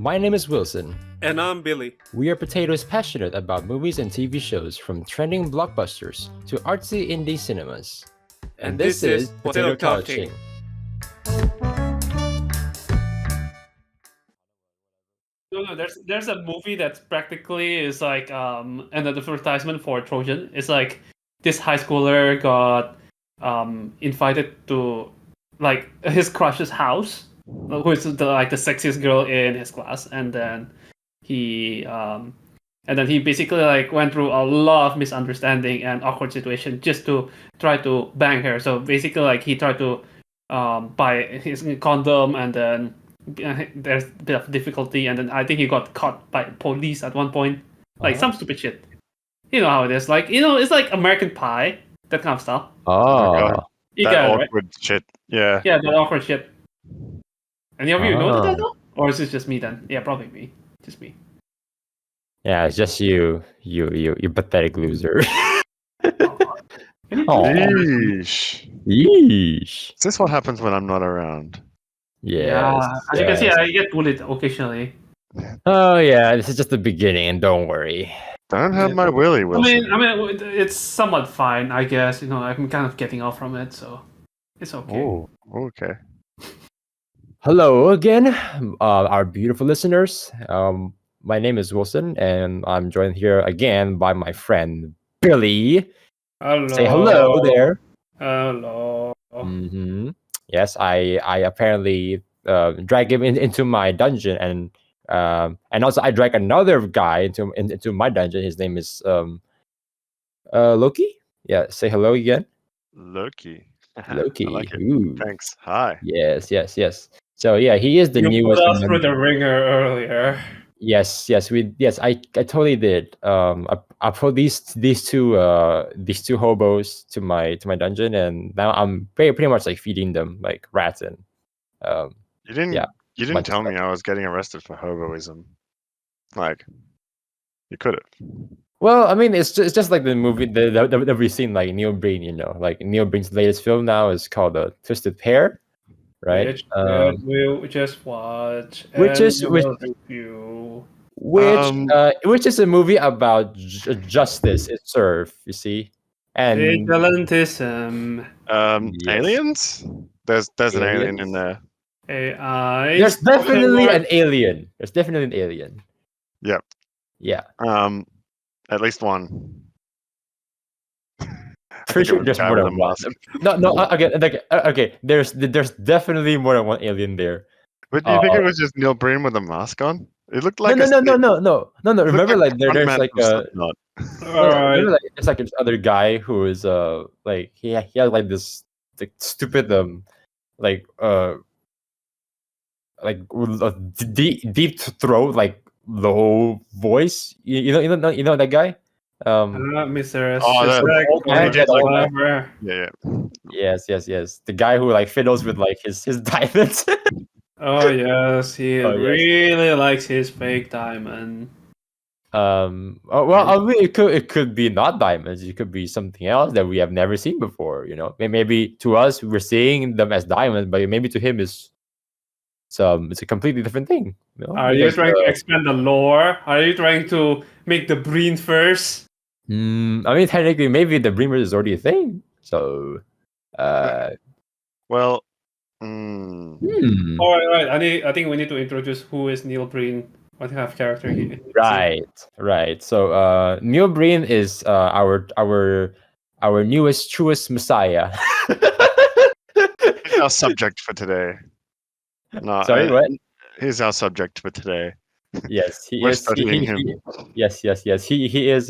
My name is Wilson. And I'm Billy. We are potatoes passionate about movies and TV shows, from trending blockbusters to artsy indie cinemas. And this is Potato Talking. No, there's a movie that practically is like an advertisement for Trojan. It's like this high schooler got invited to like his crush's house, who is the sexiest girl in his class, and then he basically like went through a lot of misunderstanding and awkward situation just to try to bang her. So basically, like he tried to buy his condom, and then there's a bit of difficulty, and then I think he got caught by police at one point, like some stupid shit. You know how it is, like it's like American Pie, that kind of stuff. Oh, You that got it, awkward right? shit. Yeah. Yeah, that awkward shit. Any of you know that though? Or is it just me then? Yeah, probably me. Just me. yeah, it's just you pathetic loser. Yeesh. Yeesh. Is this what happens when I'm not around? Yes, As you can see, yes. I get bullied occasionally. Oh yeah, this is just the beginning, and don't worry. Don't have my willy, Wilson. I mean, it's somewhat fine, I guess. I'm kind of getting off from it, so it's okay. Oh, okay. Hello again, our beautiful listeners. My name is Wilson, and I'm joined here again by my friend Billy. Hello. Say hello there. Hello. Mm-hmm. Yes, I apparently drag him into my dungeon, and also I drag another guy into my dungeon. His name is Locky. Yeah, say hello again. Loki. Loki. I like it. Ooh. Thanks. Hi. Yes. So yeah, he is the You newest. put us through the ringer earlier. Yes, I totally did. I put these two hobos to my dungeon, and now I'm pretty much like feeding them like rats, and You didn't. Yeah, You bunch didn't of tell me I was getting arrested for hoboism. Like, you could have. well, I mean, it's just like the movie that we've seen, like Neil Breen. Like Neil Breen's latest film now is called Twisted Pair, right? Which we'll just watch. Which and is- we which- will review. Which is a movie about justice itself. You see, and Vigilantism. Yes. Aliens? There's an alien in Aliens? there. AI. there's definitely an alien. There's definitely an alien. Yep. Yeah. At least one. I Pretty think it sure was there's the guy more with than the one. mask. No. Okay. There's definitely more than one alien there. But do you think it was just Neil Breen with a mask on? It looked like No. it looked Remember, like there's Stuntman like from Slipknot. Alright. remember, like there's like this other guy who is like he has like this like stupid like deep throat, like low voice. You know that guy. Mr. Oh, that old man, that old man. Whatever. Yeah. Yes. The guy who like fiddles with like his diamonds. Oh yes, he Oh, yes. really likes his fake diamond. Well, I mean, it could be not diamonds. It could be something else that we have never seen before. Maybe to us we're seeing them as diamonds, but maybe to him it's a completely different thing. Are you trying to expand the lore? Are you trying to make the Breen first? I mean, technically, maybe the Bremer is already a thing. So, Well, Alright. I think we need to introduce who is Neil Breen. What kind of character he is. Right. So, Neil Breen is our newest, truest messiah. he's our subject for today. No, Sorry, what? He's our subject for today. Yes, he We're is. studying him. Yes. He is.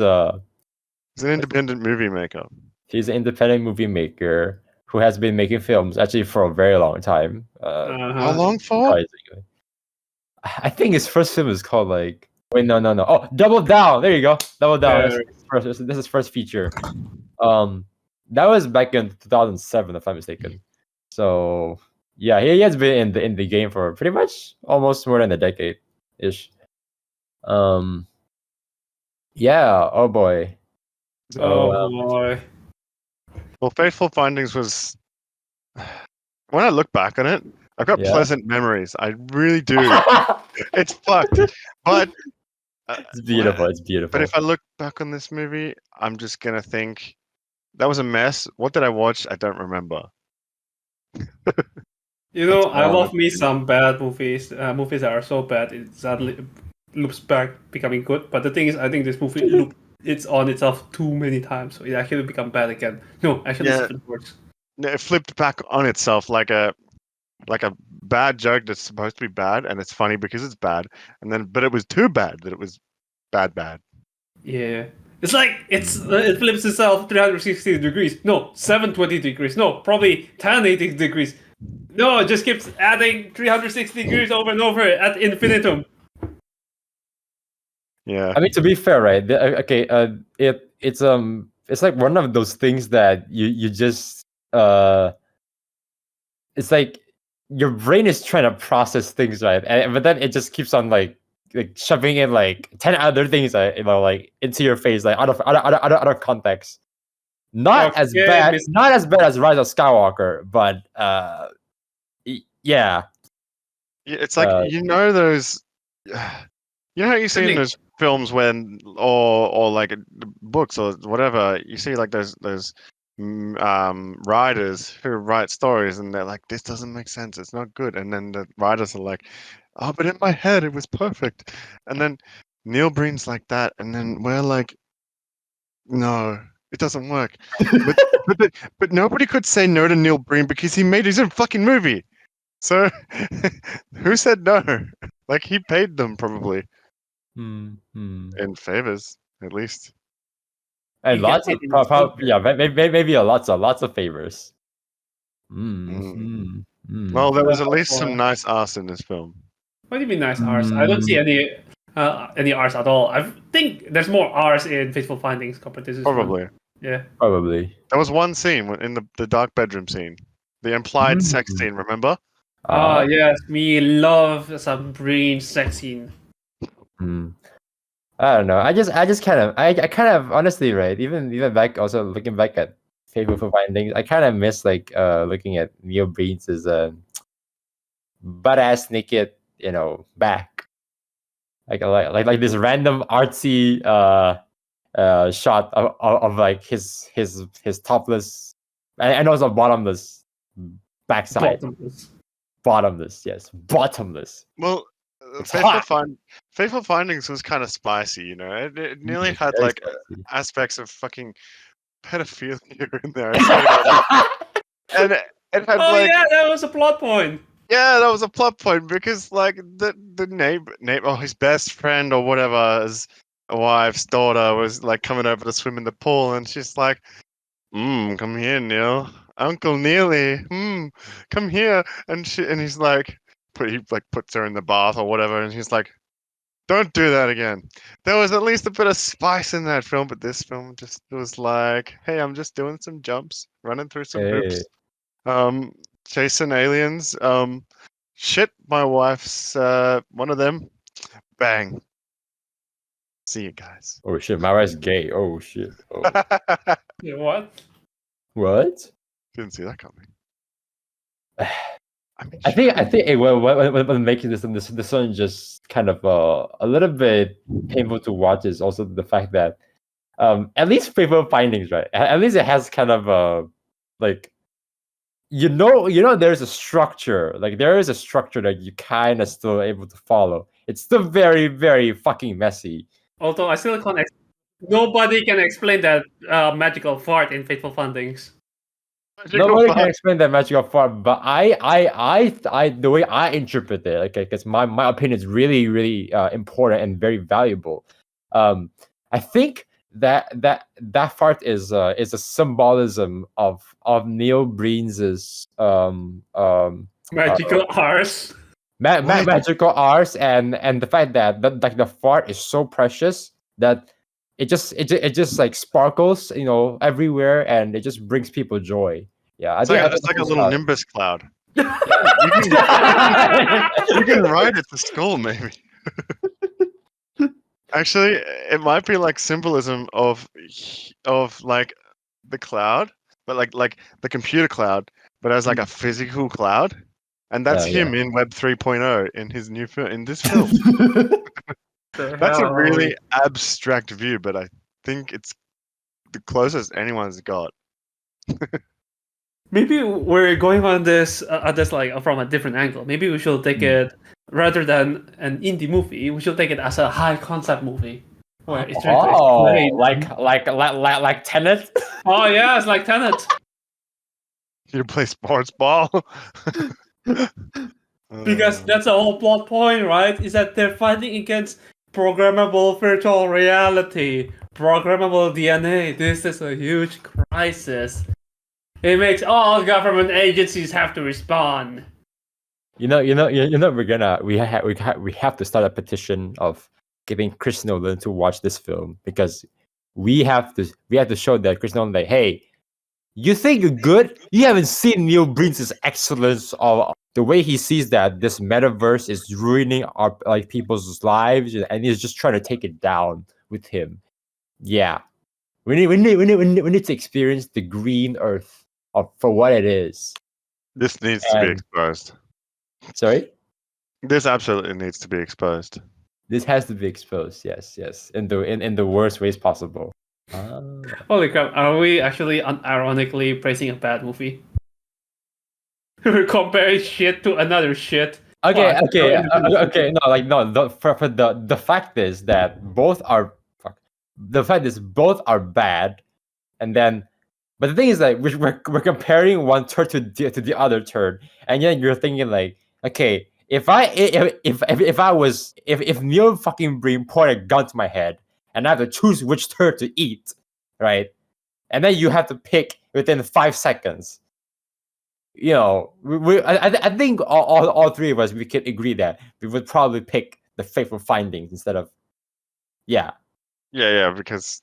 He's an independent movie maker. He's an independent movie maker who has been making films actually for a very long time. How long for? Surprisingly. I think his first film is called like. Wait, no. Oh, Double Down. There you go. Double Down. This is his first feature. That was back in 2007, if I'm mistaken. So yeah, he has been in the game for pretty much almost more than a decade ish. Yeah. Oh boy. Oh boy. Well, Faithful Findings was. When I look back on it, I've got Yeah. pleasant memories. I really do. It's fucked, but It's beautiful. It's beautiful. but if I look back on this movie, I'm just gonna think that was a mess. What did I watch? I don't remember. You know, That's I all love I'm me saying. some bad movies. Movies that are so bad it suddenly loops back becoming good. But the thing is, I think this movie it's on itself too many times, so it actually become bad again. No, actually, Yeah. it's even worse. No, it flipped back on itself like a bad joke that's supposed to be bad, and it's funny because it's bad, and then but it was too bad that it was bad. Yeah, it's like it flips itself 360 degrees. No, 720 degrees. No, probably 1080 degrees. No, it just keeps adding 360 degrees over and over at infinitum. Yeah. I mean, to be fair, right? It's like one of those things that you just it's like your brain is trying to process things, right? But then it just keeps on like shoving in like 10 other things, like into your face, like out of context. Not as Okay, bad, Miss- not as bad as Rise of Skywalker, but yeah. Yeah, it's like those. You know how you see in Nick. those films when, or like books or whatever, you see like those writers who write stories and they're like, this doesn't make sense, it's not good, and then the writers are like, oh, but in my head it was perfect, and then Neil Breen's like that, and then we're like, no, it doesn't work. But nobody could say no to Neil Breen because he made his own fucking movie. So who said no? Like he paid them probably Hmm. in favors, at least. And You lots get of it in some- yeah, maybe lots of favors. Mm. Well, there was at least some nice arse in this film. What do you mean nice R's? I don't see any R's at all. I think there's more R's in Faithful Findings compared to this one. Probably. Yeah. Probably. There was one scene in the dark bedroom scene, the implied sex scene. Remember? Yes, me love some Breen sex scene. I don't know. I kind of honestly, right? Even back, also looking back at Faithful Findings, I kind of miss like looking at Neil Breen's butt ass naked, back. Like this random artsy shot of like his topless and also bottomless backside. Bottomless, yes, bottomless. Well, It's hot. Faithful Findings was kind of spicy, you know. It nearly had Very like spicy. aspects of fucking pedophilia in there. I swear to God. And it had like, yeah, that was a plot point. yeah, that was a plot point because like the neighbor, or his best friend or whatever, his wife's daughter was like coming over to swim in the pool, and she's like, come here, Neil, Uncle Neely, come here, and he's like, he like puts her in the bath or whatever, and he's like, don't do that again. There was at least a bit of spice in that film, but this film just was like, hey, I'm just doing some jumps, running through some hoops, chasing aliens, shit, my wife's one of them, bang. See you guys. Oh shit, my wife's gay. Oh shit. Oh. Yeah, what? What? Didn't see that coming. I think when making this one just kind of a little bit painful to watch is also the fact that at least Faithful Findings, right? At least it has kind of like there's a structure. Like there is a structure that you kind of still able to follow. It's still very, very fucking messy. Although I still can't. Nobody can explain that magical fart in Faithful Findings. Nobody can explain that magical fart, but I the way I interpret it, okay, because my opinion is really, really important and very valuable. I think that fart is a symbolism of Neil Breen's Magical arse. magical arts, and the fact that like the fart is so precious that it just like sparkles, everywhere, and it just brings people joy. Yeah, It's like a little nimbus cloud. You can ride it to school, maybe. Actually, it might be like symbolism of like the cloud, but like the computer cloud, but as like a physical cloud, and that's Yeah, him in Web 3.0 in his new film. In this film, The that's a hell? really abstract view, but I think it's the closest anyone's got. Maybe we're going on this like from a different angle. Maybe we should take it rather than an indie movie. We should take it as a high concept movie where it's trying to explain. like Tenet. Oh yeah, it's like Tenet. You play sports ball. Because that's the whole plot point, right? Is that they're fighting against programmable virtual reality, programmable DNA. This is a huge crisis. It makes all government agencies have to respond. We have to start a petition of getting Chris Nolan to watch this film because we have to show that Chris Nolan like, hey, you think you're good? You haven't seen Neil Breen's excellence of the way he sees that this metaverse is ruining our people's lives, and he's just trying to take it down with him. Yeah, we need to experience the green Earth for what it is. This needs to be exposed. Sorry? This absolutely needs to be exposed. This has to be exposed. Yes, in the worst ways possible. Holy crap! Are we actually unironically praising a bad movie? We're comparing shit to another shit. Okay. The fact is that both are bad, and then, but the thing is that we're comparing one turd to the other turd, and then you're thinking like, okay, if Neil fucking Breen pointed a gun to my head and I have to choose which turd to eat, right? And then you have to pick within 5 seconds. I think all three of us, we can agree that we would probably pick the Fateful Findings instead of, yeah, because,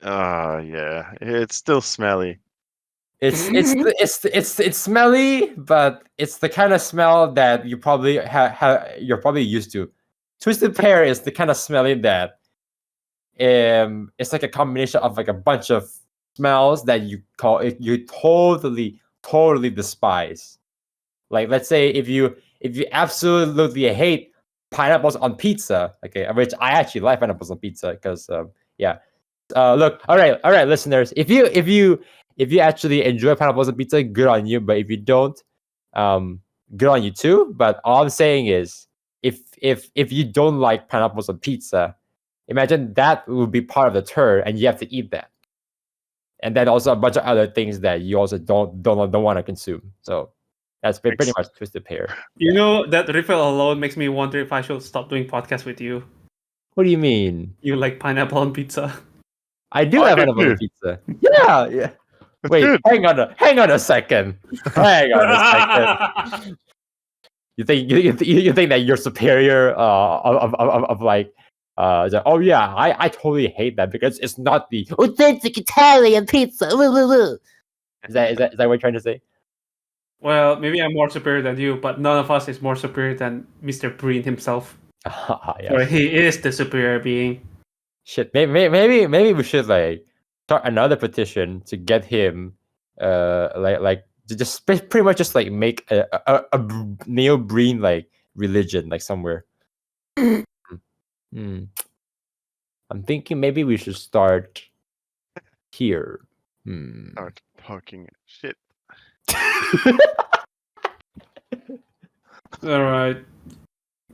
it's still smelly. It's smelly, but it's the kind of smell that you probably you're probably used to. Twisted Pear is the kind of smelly that it's like a combination of like a bunch of smells that you totally despise. Like, let's say if you absolutely hate pineapples on pizza, okay, which I actually like pineapples on pizza because look, all right, listeners, if you actually enjoy pineapples on pizza, good on you. But if you don't, good on you too. But all I'm saying is, if you don't like pineapples on pizza, imagine that will be part of the turd, and you have to eat that. And then also a bunch of other things that you also don't want to consume. So that's pretty much Twisted Pear. You know, that refill alone makes me wonder if I should stop doing podcasts with you. What do you mean? You like pineapple on pizza? I do have pineapple on pizza. Yeah. Wait, hang on a second. Hang on a second. You think that you're superior of like oh yeah, I totally hate that because it's not the authentic Italian pizza. Is that what you're trying to say? Well, maybe I'm more superior than you, but none of us is more superior than Mr. Breen himself. Yes. Or he is the superior being. Shit, maybe we should like start another petition to get him just pretty much just like make a Neil Breen like religion like somewhere. I'm thinking maybe we should start here. Start poking shit. All right.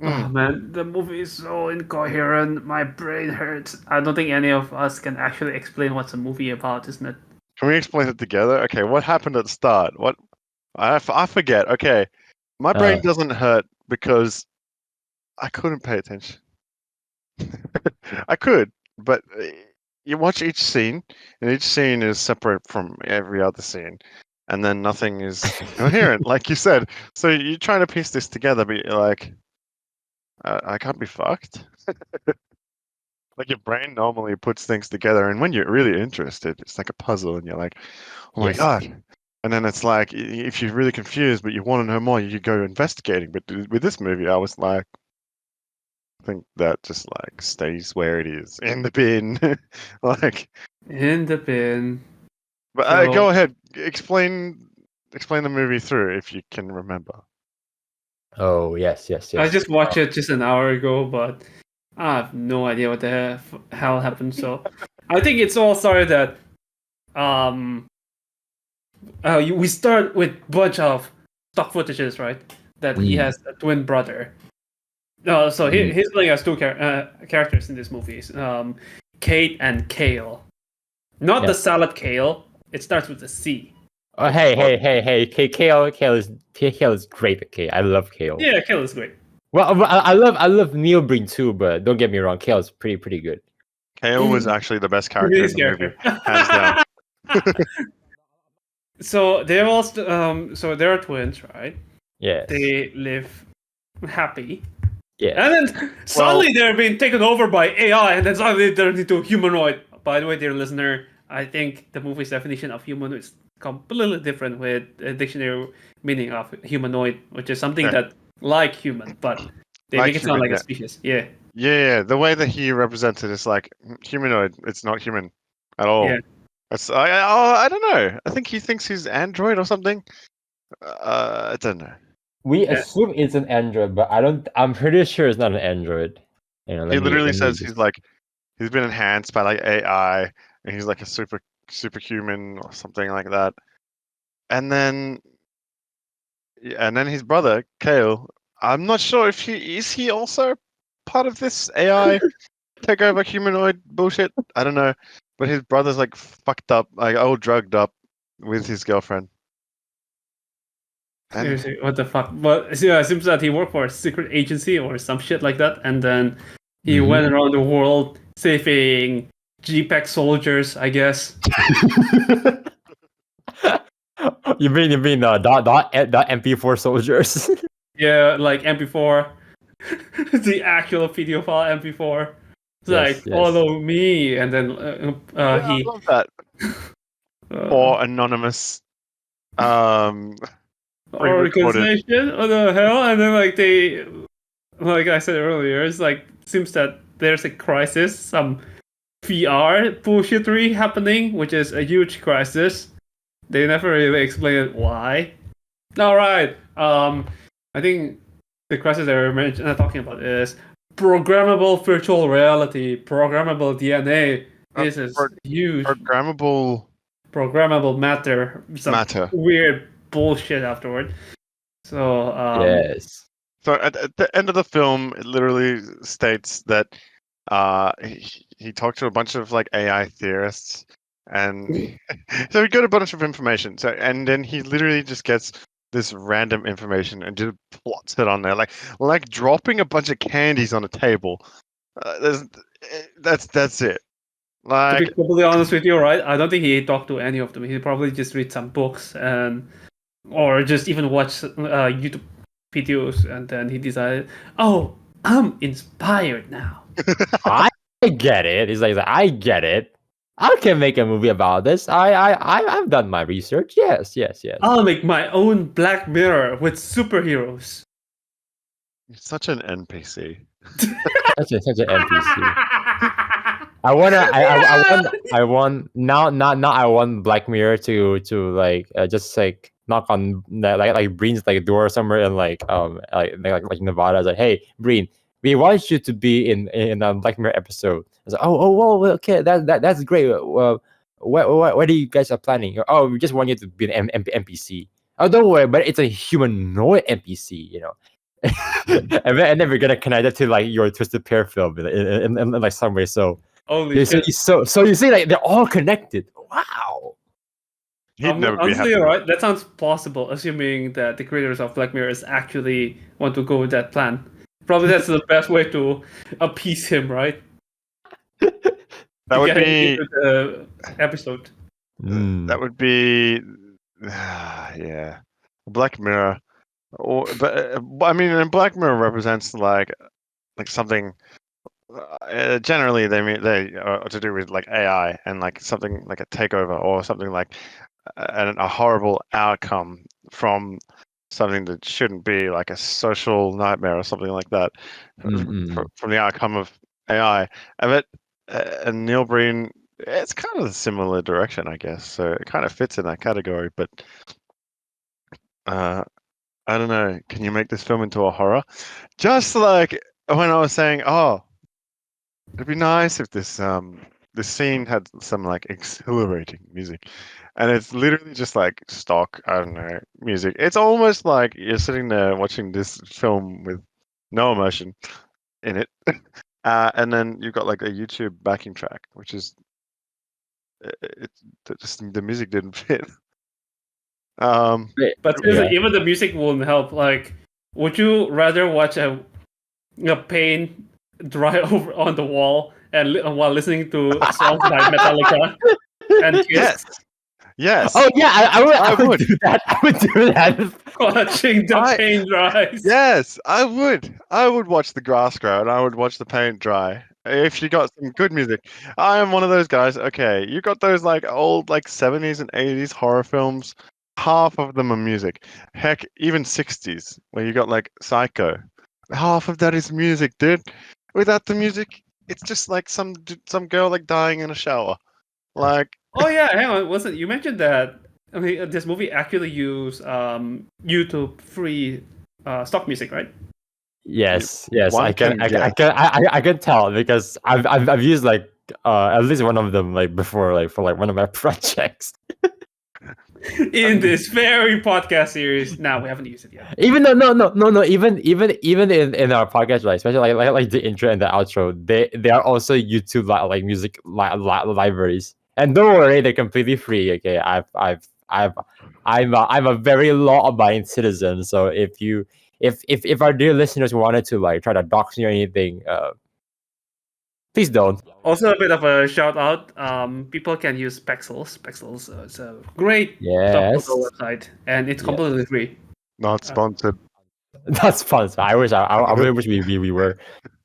Oh man, the movie is so incoherent. My brain hurts. I don't think any of us can actually explain what's a movie about, isn't it? Can we explain it together? Okay, what happened at the start? What I forget. Okay, my brain doesn't hurt because I couldn't pay attention. I could, but you watch each scene, and each scene is separate from every other scene, and then nothing is coherent, like you said. So you're trying to piece this together, but you're like, I can't be fucked. Like your brain normally puts things together, and when you're really interested, it's like a puzzle, and you're like, oh my god. And then it's like, if you're really confused, but you want to know more, you go investigating. But with this movie, I was like, I think that just like stays where it is in the bin, like in the bin. But go ahead, explain the movie through if you can remember. Oh yes, yes, I yes. just watched it just an hour ago, but I have no idea what the hell happened. So I think it's all started that we start with bunch of stock footages, right? That he has a twin brother. So he's playing as two characters in this movie, Kate and Kale. Not the salad kale. It starts with a C. Oh hey! Kale is great. Okay, I love Kale. Yeah, Kale is great. Well, I love Neil Breen too, but don't get me wrong, Kale is pretty good. Kale was actually the best character in the movie, hands down. So they're all so they're twins, right? Yes. They live happy. Yeah. And then suddenly they're being taken over by AI, and then suddenly they turn into humanoid. By the way, dear listener, I think the movie's definition of humanoid is completely different with a dictionary meaning of humanoid, which is something that like human, but they Like make it sound human, like a species. Yeah. Yeah, the way that he represented is like humanoid. It's not human at all. Yeah. I don't know. I think he thinks he's android or something. I don't know. We assume it's an android, but I'm pretty sure it's not an android. He literally says he's been enhanced by like AI, and he's like a superhuman or something like that. And then his brother Kale. I'm not sure if he also part of this AI takeover humanoid bullshit. I don't know, but his brother's like fucked up, like all drugged up with his girlfriend. Seriously, what the fuck? But yeah, it seems that he worked for a secret agency or some shit like that, and then he went around the world saving GPEC soldiers, I guess. You mean the MP4 soldiers? Yeah, like MP4, the actual video file MP4. It's like follow me, and then I love that. Or anonymous. Organization? What the hell? And then like I said earlier, it's like seems that there's a crisis, some VR bullshittery happening, which is a huge crisis. They never really explain why. All right. I think the crisis that we're talking about is programmable virtual reality, programmable DNA. This is huge. Programmable matter. Some weird bullshit afterward. So yes. So at the end of the film, it literally states that he talked to a bunch of like AI theorists, and so he got a bunch of information. So and then he literally just gets this random information and just plots it on there, like dropping a bunch of candies on a table. That's it. Like, to be completely honest with you, right? I don't think he talked to any of them. He probably just read some books or just even watch YouTube videos, and then he decided, "Oh, I'm inspired now." I get it. He's like, I get it. I can make a movie about this. I've done my research. Yes. I'll make my own Black Mirror with superheroes. You're such an NPC. such an NPC. I want Black Mirror to just like knock on like Breen's like door somewhere in like Nevada. I was like, hey Breen, we want you to be in a Black Mirror episode. I was like, oh, okay, that's great. What are you guys are planning? Oh, we just want you to be an NPC. Oh, don't worry, but it's a humanoid NPC, you know. and then we're gonna connect it to like your Twisted Pair film in like some way. So holy shit. So you see, like they're all connected. Wow. Honestly, right? That sounds possible, assuming that the creators of Black Mirror actually want to go with that plan. Probably that's the best way to appease him, right? That would be the episode. That would be yeah, Black Mirror. But I mean, Black Mirror represents like something. Generally, they are to do with like AI and like something like a takeover or something like a horrible outcome from something that shouldn't be, like a social nightmare or something like that from the outcome of AI. And Neil Breen, it's kind of a similar direction, I guess. So it kind of fits in that category, but I don't know. Can you make this film into a horror? Just like when I was saying, oh, it'd be nice if this scene had some like exhilarating music, and it's literally just like stock, I don't know, music. It's almost like you're sitting there watching this film with no emotion in it, and then you've got like a YouTube backing track, which is just the music didn't fit. But seriously, even the music won't help. Like, would you rather watch a paint dry over on the wall and while listening to songs by Metallica and Kiss? Yes. Oh yeah, I would. would do that. I would do that. Watching the paint dry. Yes, I would. I would watch the grass grow and I would watch the paint dry. If you got some good music. I am one of those guys. Okay, you got those like old like 70s and 80s horror films. Half of them are music. Heck, even 60s, where you got like Psycho. Half of that is music, dude. Without the music, it's just like some girl like dying in a shower. Like, oh yeah, hang on. You mentioned that? I mean, this movie actually used YouTube free stock music, right? Yes, I can tell because I've used like at least one of them like before, like for like one of my projects. In this very podcast series. No, we haven't used it yet. Even though no, even in our podcast, like especially like the intro and the outro, they are also YouTube like music libraries. And don't worry, they're completely free. Okay, I'm a very law-abiding citizen. So if our dear listeners wanted to like try to dox me or anything, please don't. Also, a bit of a shout out. People can use Pexels. Pexels, it's a great photo website, and it's completely free. Not sponsored. That's fun. I really wish we were.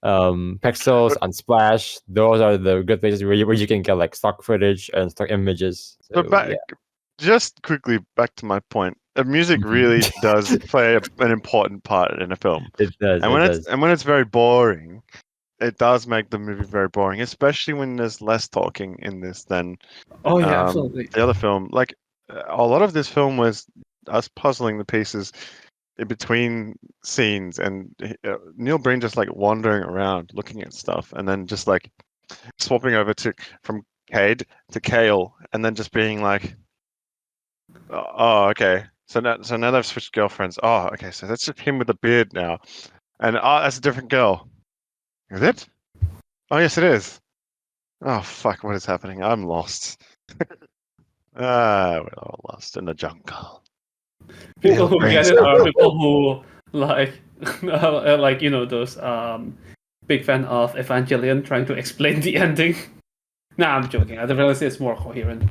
Pexels, Unsplash, those are the good places where you can get like stock footage and stock images. So, just quickly back to my point. Music really does play an important part in a film. It does. And when it's very boring, it does make the movie very boring, especially when there's less talking in this than absolutely. the other film. Like a lot of this film was us puzzling the pieces in between scenes, and Neil Breen just like wandering around looking at stuff, and then just like swapping over from Cade to Kale, and then just being like, "Oh, okay. So now they've switched girlfriends. Oh, okay. So that's just him with a beard now, and that's a different girl. Is it? Oh, yes, it is. Oh, fuck, what is happening? I'm lost. We're all lost in the jungle. People who get it are people who like, like those big fan of Evangelion trying to explain the ending. Nah, I'm joking. I realize it's more coherent.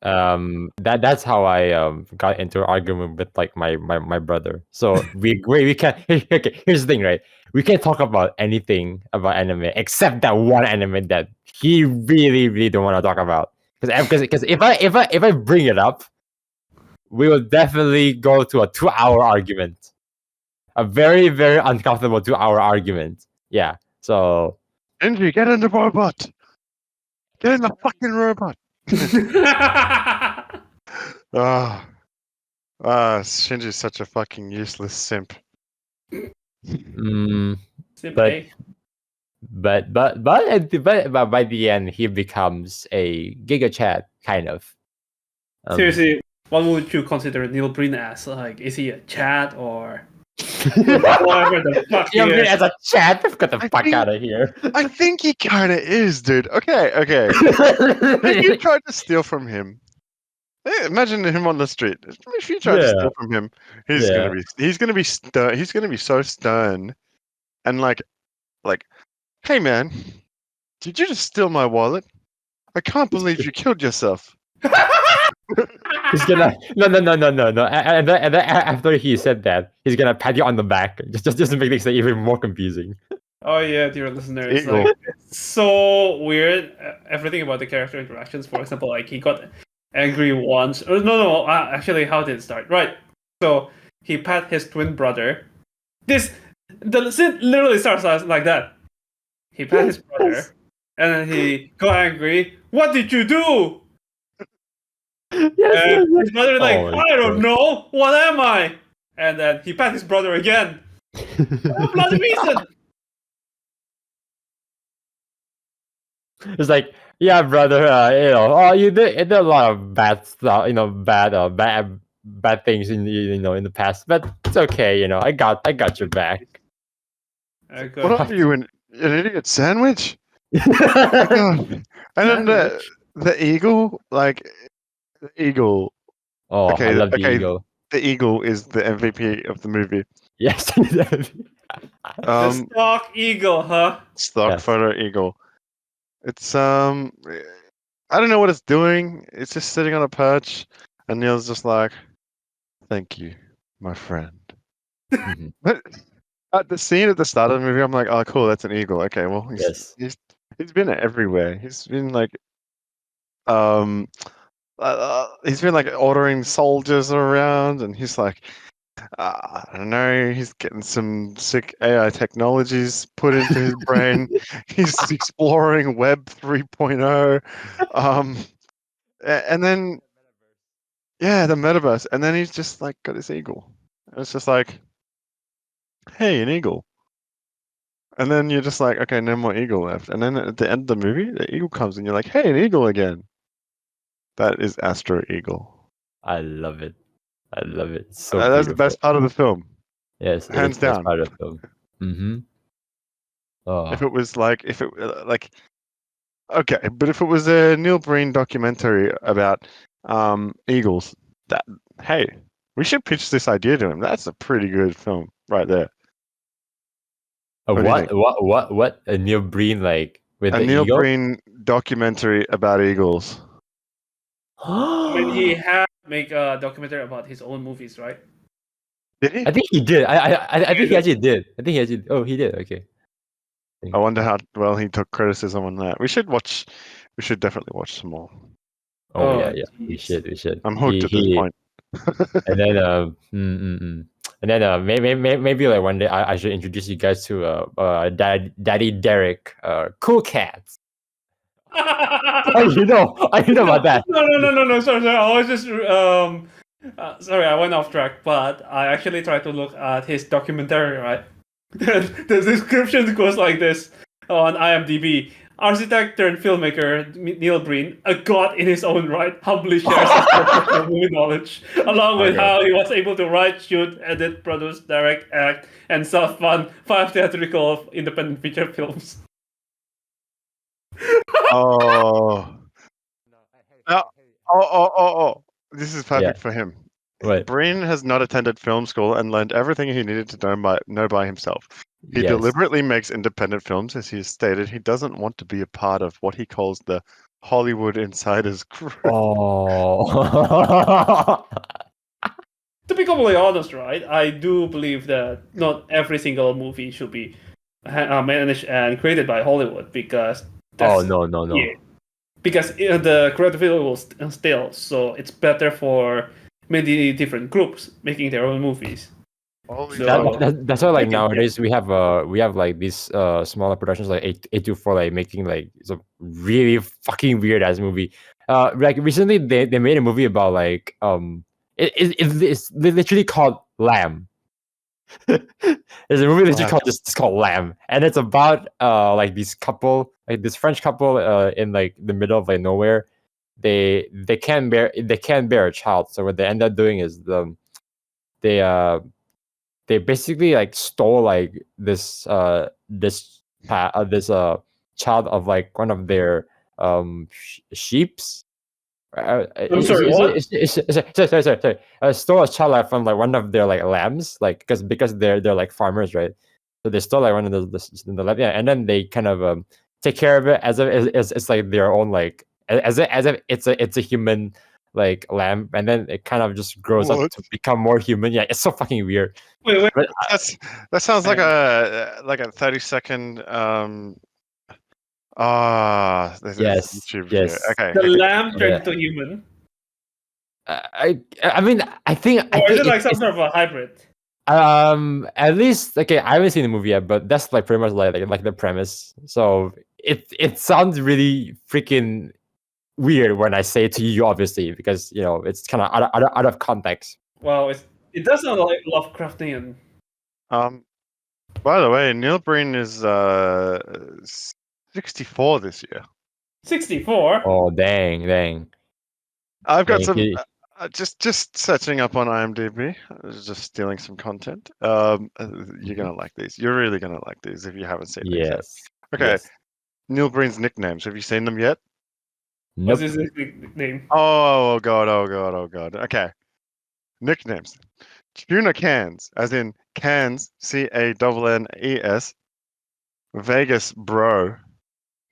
That's how I got into an argument with like my brother. So we can't. Okay, here's the thing, right? We can't talk about anything about anime except that one anime that he really don't want to talk about. Because if I bring it up, we will definitely go to a 2-hour argument, a very uncomfortable 2-hour argument. Yeah. So Shinji, get in the robot. Get in the fucking robot. Shinji's such a fucking useless simp. But by the end he becomes a Giga Chad kind of. Seriously, what would you consider Neil Breen as? Like, is he a Chad or whatever the fuck he is? As a Chad? Get the fuck out of here. I think he kind of is, dude. Okay. If you tried to steal from him, imagine him on the street. If you tried to steal from him, he's gonna be so stern, and like, hey man, did you just steal my wallet? I can't believe you killed yourself. He's gonna no. And then after he said that, he's gonna pat you on the back just to make things even more confusing. Oh yeah, dear listeners, like, it's so weird. Everything about the character interactions. For example, like he got angry once. No. Actually, how did it start? Right. So he pat his twin brother. The scene literally starts like that. He pat his brother, and then he got angry. What did you do? And his brother is like, Oh my I don't God. know, what am I? And then he pat his brother again. No bloody reason. It's like, yeah, brother, you did a lot of bad stuff, bad things in in the past, but it's okay, I got your back. What are you, an idiot sandwich? Oh my God. And then the eagle, like the eagle. Oh, I Okay, love the okay. eagle. The eagle is the MVP of the movie. Yes. The stock eagle, huh? Stock Yes. photo eagle. It's I don't know what it's doing. It's just sitting on a perch, and Neil's just like, "Thank you, my friend." Mhm. But at the scene at the start of the movie, I'm like, "Oh, cool, that's an eagle." Okay, well, Yes. he's been everywhere. He's been like he's been like ordering soldiers around, and he's like, I don't know, he's getting some sick AI technologies put into his brain. He's exploring Web 3.0. And then, yeah, the metaverse. And then he's just like got his eagle. And it's just like, hey, an eagle. And then you're just like, okay, no more eagle left. And then at the end of the movie, the eagle comes and you're like, hey, an eagle again. That is Astro Eagle. I love it. I love it. It's so That's the beautiful. best part of the film. Yes, Hands it is down. part of the film. Mm-hmm. Oh. If it was like, okay, but if it was a Neil Breen documentary about eagles, hey, we should pitch this idea to him. That's a pretty good film right there. A What do you think? what? A Neil Breen with A the Neil eagle? Breen documentary about eagles. I mean, he had make a documentary about his own movies, right? Did he? I think he did. I think he actually did. I think he actually. Oh, he did. Okay. I wonder how well he took criticism on that. We should definitely watch some more. Oh, Oh, yeah. We should. I'm hooked at this point. And then and then maybe like one day I should introduce you guys to Daddy Derek, Cool Cats. Oh, I know about that. No. Sorry. I was just sorry, I went off track. But I actually tried to look at his documentary. Right, the description goes like this on IMDb: architect turned filmmaker Neil Breen, a god in his own right, humbly shares his professional movie knowledge, along with Okay. how he was able to write, shoot, edit, produce, direct, act, and self-fund 5 theatrical independent feature films. Oh. Oh. This is perfect for him. What? Breen has not attended film school and learned everything he needed to know by himself. He Yes. deliberately makes independent films, as he has stated. He doesn't want to be a part of what he calls the Hollywood insiders crew. Oh. To be completely honest, right, I do believe that not every single movie should be managed and created by Hollywood because No. yeah, because the creativity will still, so it's better for many different groups making their own movies. Holy So- fuck. That's why like Making- nowadays we have like these smaller productions like 824 like making like some really fucking weird ass movie. Like recently they made a movie about like it's literally called Lamb. There's a movie literally called it's called Lamb, and it's about like this French couple in like the middle of like nowhere. They can't bear a child, so what they end up doing is they basically like stole like this child of like one of their sheeps. I'm sorry, what? Sorry. Stole a child like, from like one of their like lambs, like because they're like farmers, right? So they stole like one of the lamb, yeah, and then they kind of take care of it as if it's like their own like as if it's a human like lamb, and then it kind of just grows up What? to become more human. Yeah, it's so fucking weird. Wait. But That sounds like a 30-second this Yes, YouTube video. yes. Okay. The lamb turned Yeah. into human, I mean I think or is it like it's- some sort of a hybrid? at least okay, I haven't seen the movie yet, but that's like pretty much like the premise. So it sounds really freaking weird when I say it to you, obviously, because it's kind of out of context. Well, it does sound like Lovecraftian. By the way, Neil Breen is 64 this year. 64. Oh dang! I've got Dang, some. he- Just searching up on IMDb, just stealing some content. You're gonna like these. You're really gonna like these if you haven't seen these yet. Yes. Okay, Yes. Neil Breen's nicknames. Have you seen them yet? Nope. What's his nickname? Oh god! Okay, nicknames. 𝓟𝓸𝓽𝓪𝓽𝓪, as in cans, CANNES. Vegas bro.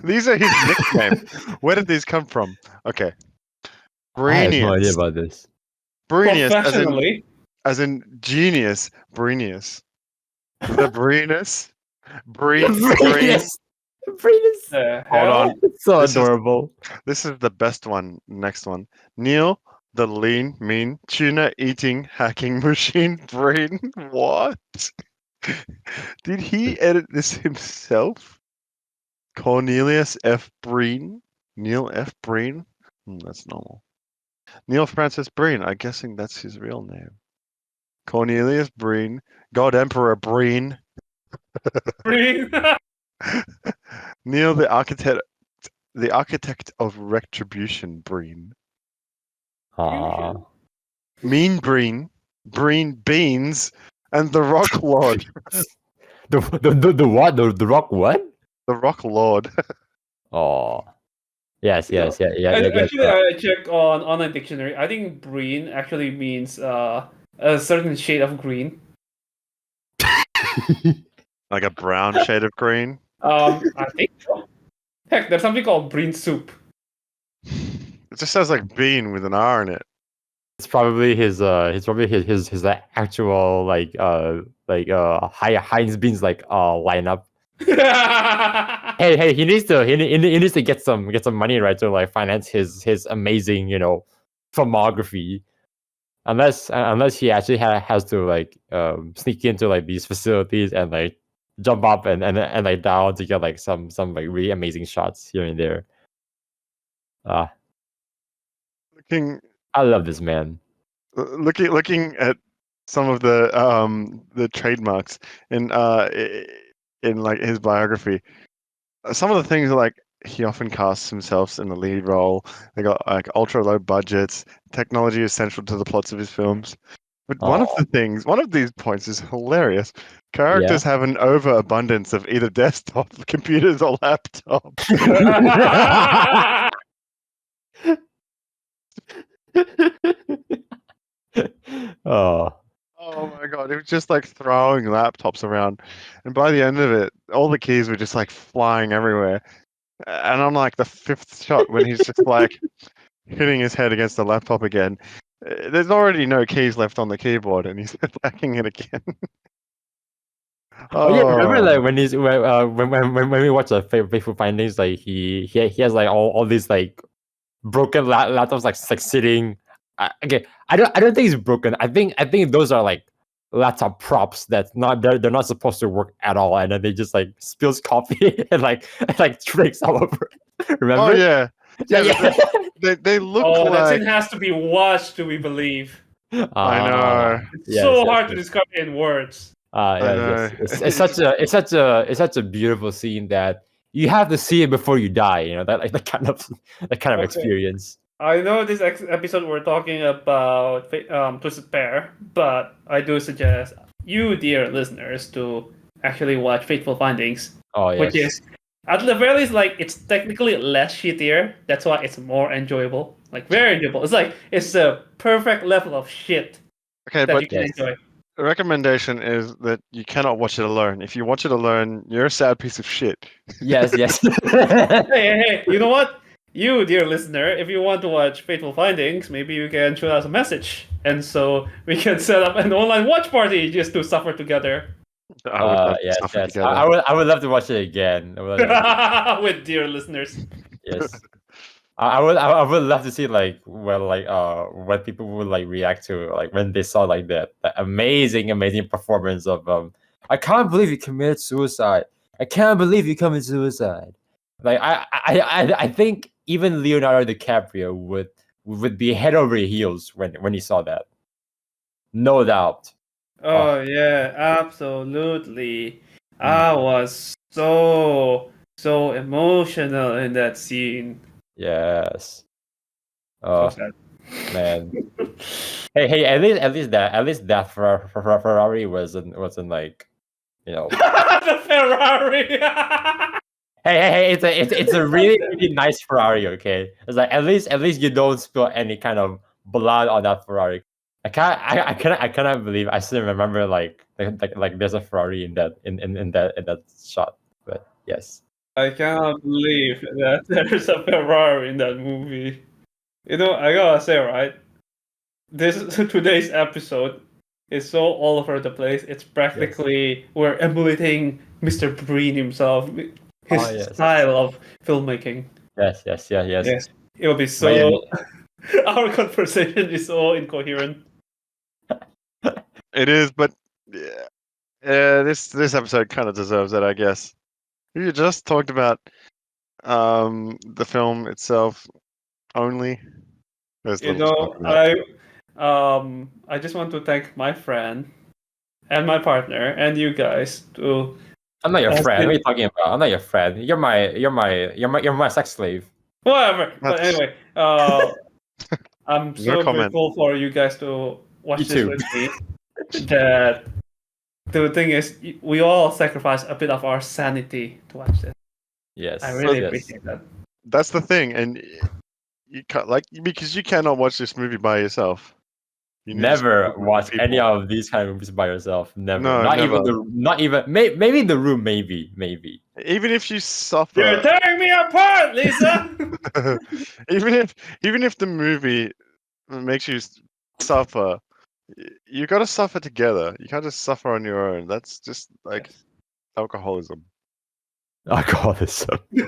These are his nicknames. Where did these come from? Okay. I have no idea Breenius. about this. Breenius, Professionally. as in genius. Breenius. The Breenus. Breen. Breenus. The Hold hell? on. It's so This is- adorable. This is the best one. Next one. Neil, the lean, mean, tuna eating, hacking machine, Breen. What? Did he edit this himself? Cornelius F. Breen? Neil F. Breen? That's normal. Neil Francis Breen. I'm guessing that's his real name. Cornelius Breen. God Emperor Breen. Breen. Neil the architect of retribution Breen. Aw. Mean Breen. Breen Beans. And the Rock Lord. The what? The rock what? The Rock Lord. Oh. Yes. Yeah. Actually, I checked on online dictionary. I think Breen actually means a certain shade of green. Like a brown shade of green. I think so. Heck, there's something called Breen soup. It just sounds like bean with an R in it. It's probably his actual Heinz beans lineup. Hey, he needs to get some money, right, to like finance his amazing filmography. Unless he actually has to like sneak into like these facilities and like jump up and like down to get like some like really amazing shots here and there. I love this man. Looking at some of the trademarks in like his biography, some of the things are like he often casts himself in the lead role. They got like ultra low budgets. Technology is central to the plots of his films. But one of these points is hilarious. Characters have an overabundance of either desktop computers or laptops. Oh. Oh my god, it was just like throwing laptops around. And by the end of it, all the keys were just like flying everywhere. And on like the fifth shot, when he's just like hitting his head against the laptop again, there's already no keys left on the keyboard, and he's attacking it again. Oh yeah, remember like when he's when we watch the Faithful Findings, like he has like all these like broken laptops like sitting. Okay, I don't think it's broken. I think those are like laptop props that they're not supposed to work at all, and then they just like spills coffee and like drinks all over. Remember? Oh yeah. They look like. That scene has to be watched to be believe. I know. It's so hard to describe in words. It's such a beautiful scene that you have to see it before you die. That kind of experience. I know this episode we're talking about Twisted Pair, but I do suggest you, dear listeners, to actually watch Fateful Findings. Oh yes. Which is, at the very least, like it's technically less shittier. That's why it's more enjoyable. Like very enjoyable. It's a perfect level of shit Okay, that but you can enjoy. the recommendation is that you cannot watch it alone. If you watch it alone, you're a sad piece of shit. Yes. Hey, you know what? You, dear listener, if you want to watch Fateful Findings, maybe you can shoot us a message. And so we can set up an online watch party just to suffer together. Yes. I would love to watch it again. With dear listeners. Yes. I would love to see when people would like react to like when they saw like that amazing performance of I can't believe you committed suicide. I can't believe you committed suicide. Like I think even Leonardo DiCaprio would be head over heels when he saw that. No doubt. Oh yeah, absolutely. Mm. I was so emotional in that scene. Yes. So Oh sad. man. Hey, at least that Ferrari wasn't like, you know. The Ferrari. Hey, it's a really nice Ferrari, okay? It's like at least you don't spill any kind of blood on that Ferrari. I cannot believe I still remember like there's a Ferrari in that shot. But yes. I cannot believe that there's a Ferrari in that movie. You know, I gotta say, right? Today's episode is so all over the place. It's practically we're emulating Mr. Breen himself, his style of filmmaking. Yes. Yes, it will be so. Our conversation is so incoherent. It is, but this episode kind of deserves it, I guess. You just talked about the film itself only. There's You little to know, talk about. I just want to thank my friend and my partner and you guys to. I'm not your friend. What are you talking about? I'm not your friend. You're my sex slave. Whatever. But anyway, I'm so No comment. grateful for you guys to watch You this too. with me. That the thing is, we all sacrifice a bit of our sanity to watch this. Yes. I really yes. appreciate that. That's the thing, and you can't because you cannot watch this movie by yourself. You need to Never speak with watch people. any of these kind of movies by yourself. Never. No, not never. even maybe The Room. Maybe. Even if you suffer, You're tearing me apart, Lisa. even if the movie makes you suffer, you got to suffer together. You can't just suffer on your own. That's just like alcoholism. Alcoholism. You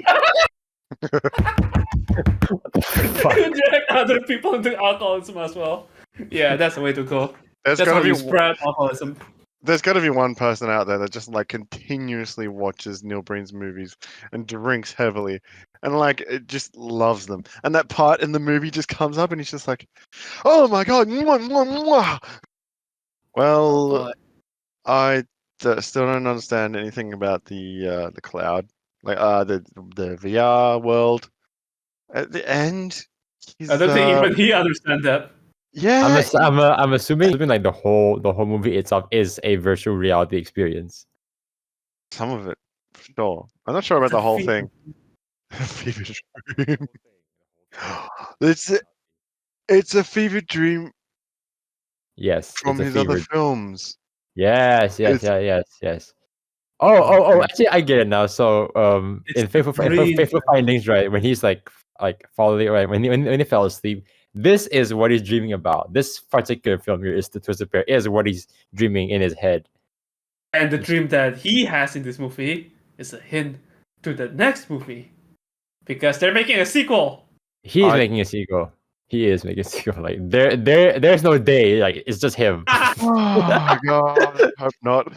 drag other people into alcoholism as well. Yeah, that's the way to go. There's That's how gotta you be spread alcoholism. there's got to be one person out there that just like continuously watches Neil Breen's movies and drinks heavily and like it just loves them. And that part in the movie just comes up and he's just like, "Oh my god!" Mwah, mwah, mwah. Well, I still don't understand anything about the cloud, like the VR world. At the end, he's I don't think even he understands that. yeah. I'm assuming like the whole movie itself is a virtual reality experience. Some of it, for sure. I'm not sure about the whole thing. Fever dream. It's a fever dream Yes, from it's a his other fever. films. Yes. It's- Oh, actually, I get it now. So, It's in Faithful Breen. Findings, right, when he's like falling, right, when he fell asleep, this is what he's dreaming about. This particular film here is the Twisted Pair is what he's dreaming in his head. And the dream that he has in this movie is a hint to the next movie. Because they're making a sequel. He's making a sequel. He is making a sequel. Like there's no day. Like it's just him. Oh god, hope not.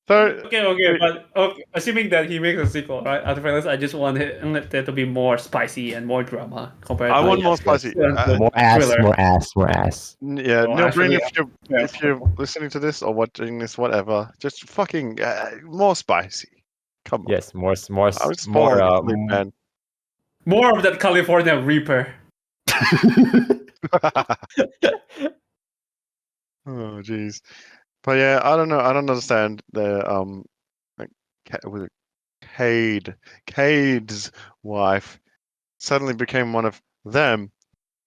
So Okay, but assuming that he makes a sequel, right? At the very least, I just want there to be more spicy and more drama compared I to want more spicy. More ass. Yeah, Oh, Neil Breen, actually, if you're listening to this or watching this, whatever, just fucking more spicy. Come on. Yes, more, I was falling asleep, man. more of that California Reaper. Oh jeez. But yeah, I don't know. I don't understand the like was it Cade's wife suddenly became one of them,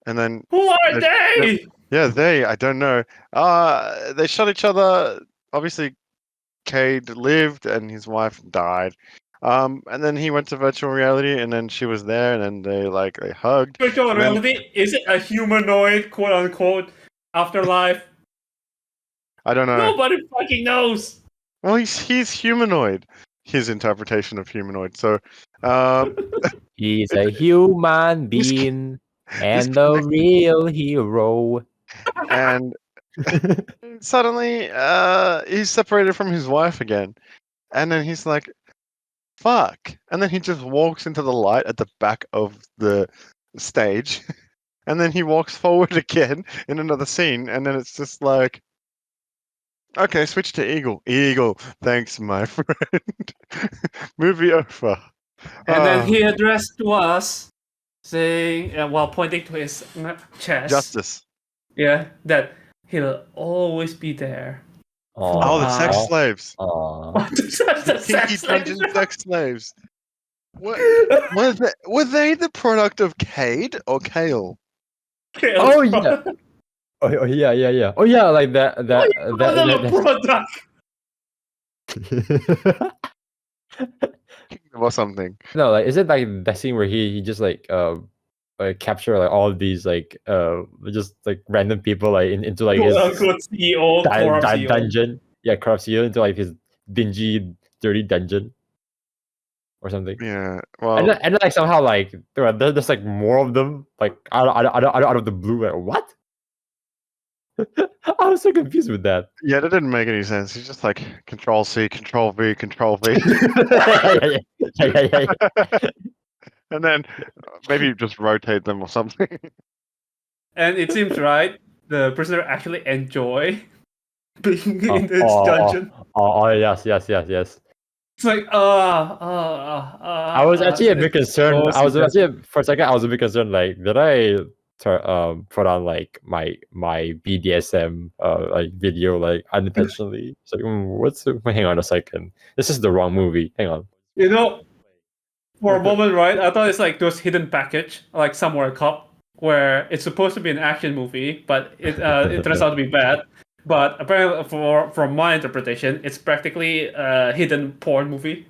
and then Who are they? yeah, I don't know. They shot each other. Obviously, Cade lived and his wife died. And then he went to virtual reality, and then she was there, and then they hugged. Virtual and then- reality? Is it a humanoid, quote unquote, afterlife? I don't know. Nobody fucking knows. Well, he's humanoid. His interpretation of humanoid. So, He's a human being and a real hero. and suddenly, he's separated from his wife again, and then he's like, fuck? And then he just walks into the light at the back of the stage, and then he walks forward again in another scene, and then it's just like, okay, switch to Eagle. Eagle, thanks, my friend. Movie over. And then he addressed to us, saying, while pointing to his chest, Justice. yeah, that he'll always be there. Oh, the sex slaves. The Kinky sex dungeon slaves. sex slaves. What, were they the product of Cade or Kale? Oh yeah. Oh yeah. Oh yeah, like that. Or something. No, like is it like that scene where he just like capture like all of these like just like random people like into like his CEO, CEO. dungeon. Yeah, corrupt CEO into like his dingy, dirty dungeon or something. Yeah. Well, and then like somehow like there's like more of them like out of the blue. Like what? I was so confused with that. yeah, that didn't make any sense. He's just like Control C, Control V, Control V. yeah. And then maybe just rotate them or something. And it seems right, the prisoner actually enjoy being in this dungeon. Oh yes. It's like I was actually a bit concerned. so I was suggestive. actually for a second. I was a bit concerned. Like, did I put on like my BDSM like video like unintentionally? It's like, hang on a second. This is the wrong movie. Hang on. You know, for a moment, right? I thought it's like those hidden package, like Somewhere Cop, where it's supposed to be an action movie, but it turns out to be bad. But apparently, from my interpretation, it's practically a hidden porn movie.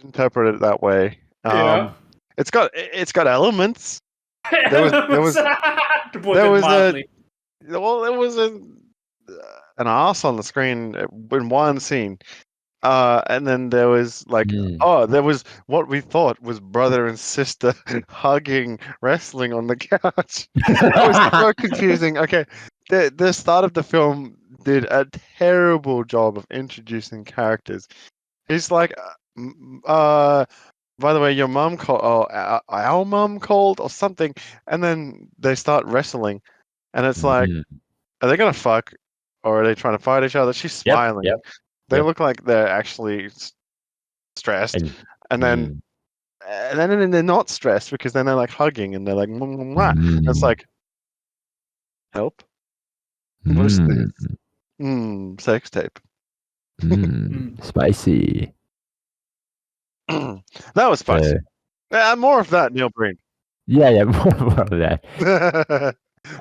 Interpret it that way. Yeah. It's got elements. There was an ass on the screen in one scene. And then there was like there was what we thought was brother and sister hugging, wrestling on the couch. It was so confusing. Okay, the start of the film did a terrible job of introducing characters. He's like, by the way, your mum called, our mum called or something, and then they start wrestling, and it's like, are they gonna fuck, or are they trying to fight each other? She's smiling. Yep. They look like they're actually stressed, and then they're not stressed because then they're like hugging and they're like, mwah, mwah, mwah. It's like, help. What is this? Sex tape. Spicy. That was spicy. More of that, Neil Breen. Yeah, more of that.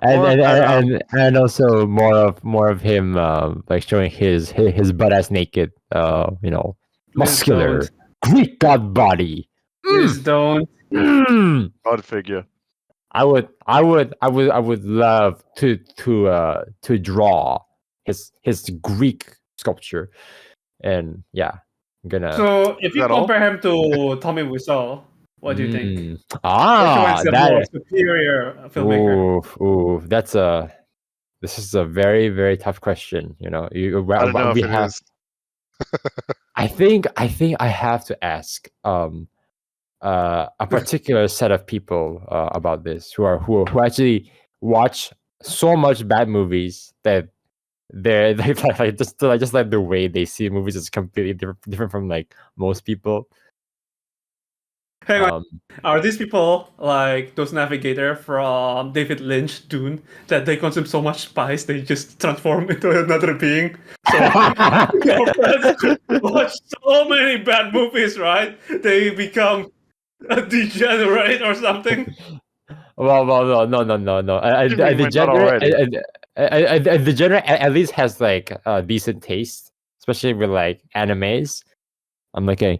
And also more of him like showing his butt ass naked, muscular Greek god body. Please don't. God figure. I would love to draw his Greek sculpture, and yeah, I'm gonna. So if you that all? compare him to Tommy Wiseau, what do you think? Which one's the that more superior filmmaker? this is a very, very tough question. You know, I don't know if it is. I think I have to ask a particular set of people about this who actually watch so much bad movies that they're like just like the way they see movies is completely different from like most people. Hang on. Are these people like those navigator from David Lynch Dune that they consume so much spice they just transform into another being? So your friends watch so many bad movies, right? They become a degenerate or something. Well, no. A degenerate at least has like decent taste, especially with like animes. I'm looking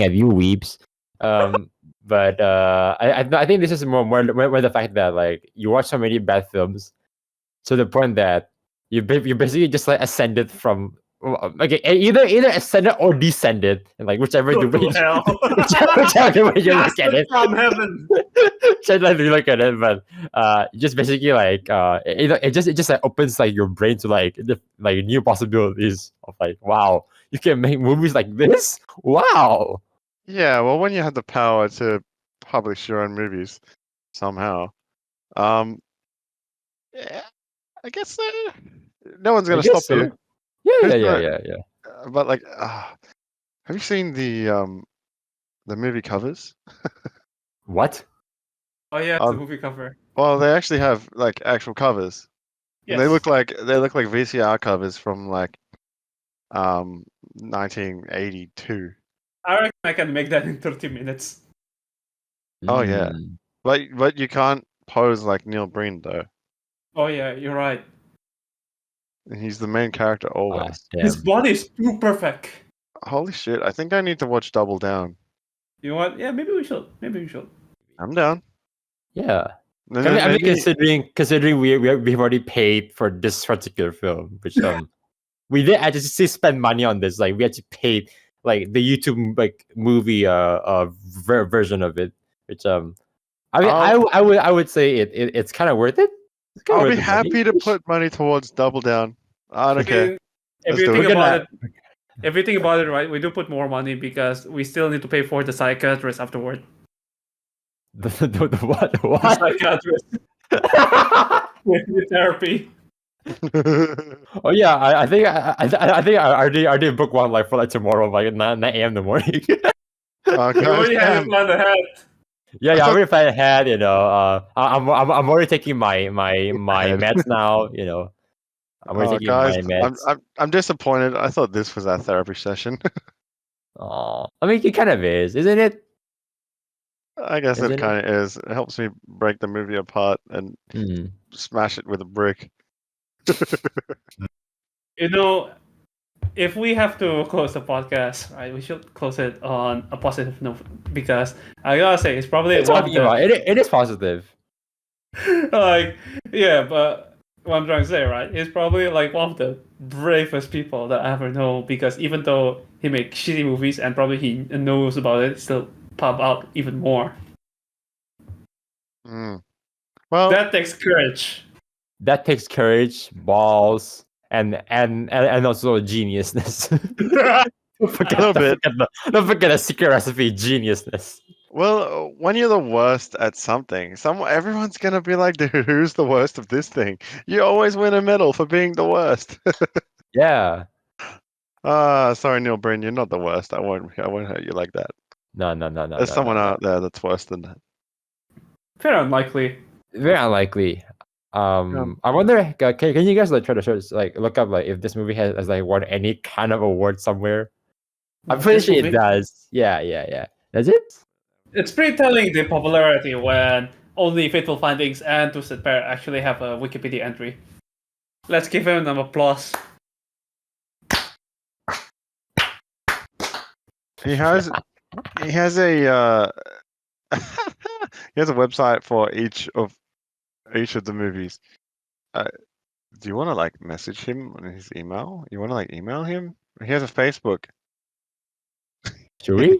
at you, weebs. But I think this is more the fact that like you watch so many bad films to the point that you basically just like ascended from okay, either ascended or descended, and like whichever Go the way to hell. whichever way you look at Blasted it. from heaven. Whichever way you look at it, but just basically like it just like opens like your brain to like like new possibilities of like, wow, you can make movies like this. Wow. Yeah, well, when you have the power to publish your own movies somehow, yeah, I guess no one's I gonna guess stop so. you. Yeah, Who's yeah, yeah, gonna- yeah, yeah. But like, have you seen the movie covers? What? Oh yeah, it's a Um, movie cover. Well, they actually have like actual covers. Yes. And they look like VCR covers from like 1982. I reckon I can make that in 30 minutes. Oh, yeah. Mm. But you can't pose like Neil Breen though. Oh yeah, you're right. He's the main character Ah, always. His damn. body is too perfect. Holy shit! I think I need to watch Double Down. You know what? Yeah, maybe we should. Maybe we should. I'm down. Yeah. And I mean, then maybe- considering we've already paid for this particular film, which we did actually spend money on this. Like we actually paid like the YouTube like movie version of it, which I mean I would say it's kind of worth it. It's kinda I'll worth be the money. happy to put money towards Double Down. I don't care. If Let's you do think it. about it, if you think about it, right, we do put more money because we still need to pay for the psychiatrist afterward. The what? The What? psychiatrist with therapy. Oh yeah, I think I already booked one like for like tomorrow, like 9 a.m. in the morning. Oh, You guys, already have damn. it planned ahead. Yeah, I already planned ahead. You know, I'm already taking my Ahead. meds now. You know, I'm already Oh, taking guys, my meds. I'm disappointed. I thought this was our therapy session. Aw. I mean, it kind of is, isn't it? I guess Isn't it it? kind of is. It helps me break the movie apart and Mm. smash it with a brick. You know, if we have to close the podcast, right, we should close it on a positive note because I gotta say it's probably It's one of talking the about it. It is positive. like yeah, but what I'm trying to say, right, he's probably like one of the bravest people that I ever know because even though he makes shitty movies and probably he knows about it, still pop out even more. Mm. Well, That takes courage. That takes courage, balls, and also geniusness. Don't forget, A little bit. Don't forget a secret recipe, geniusness. well, when you're the worst at something, everyone's gonna be like, "Dude, who's the worst of this thing?" You always win a medal for being the worst. Yeah. Sorry, Neil Breen, you're not the worst. I won't hurt you like that. No. There's someone out there that's worse than that. Very unlikely. Very unlikely. I wonder. Can you guys like try to search, like look up like if this movie has like won any kind of award somewhere? I'm pretty This sure it movie? does. Yeah. Does it? It's pretty telling the popularity when only Fateful Findings and Twisted Pair actually have a Wikipedia entry. Let's give him an applause. He has a he has a website for each of the movies. Do you want to like message him on his email? You want to like email him? He has a Facebook. Should we?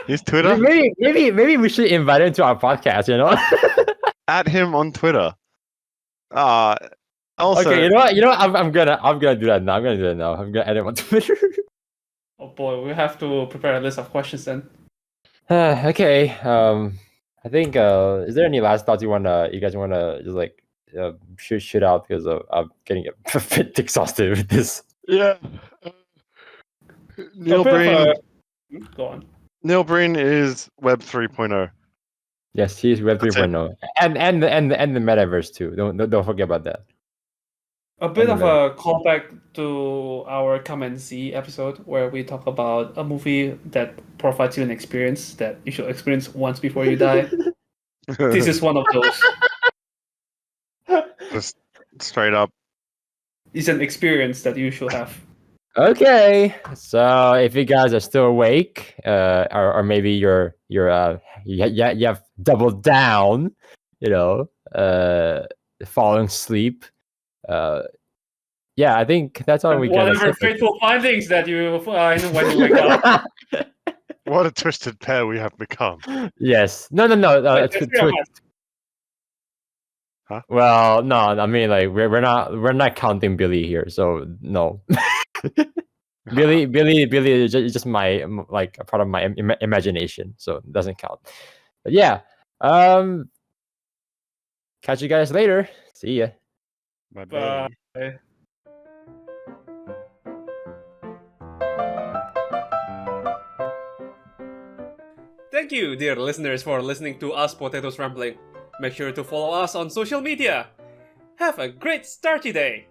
His Twitter. Maybe we should invite him to our podcast. You know. At him on Twitter. Also, Okay. You know what? I'm gonna do that now. I'm gonna add him on Twitter. Oh boy, we have to prepare a list of questions then. Okay. I think. Is there any last thoughts you guys wanna just like shoot out because I'm getting a bit exhausted with this. yeah. Neil A bit of Breen. Go on. Neil Breen is Web 3.0. Yes, he's Web That's it. 3.0, and the metaverse too. Don't forget about that. A bit of Anyway. a callback to our Come and See episode where we talk about a movie that provides you an experience that you should experience once before you die. This is one of those. Just straight up. It's an experience that you should have. Okay, so if you guys are still awake, or maybe you have doubled down, falling asleep, yeah, I think that's all we get. Whatever fateful findings that you find when you wake up. What a twisted pair we have become. Yes. No. Wait, there's three of us. Huh? Well, no. I mean, like we're not counting Billy here, so no. Billy is just my like a part of my imagination, so it doesn't count. But yeah, catch you guys later. See ya. Bye-bye. Bye. Thank you, dear listeners, for listening to us Potatoes Rambling. Make sure to follow us on social media. Have a great starty day!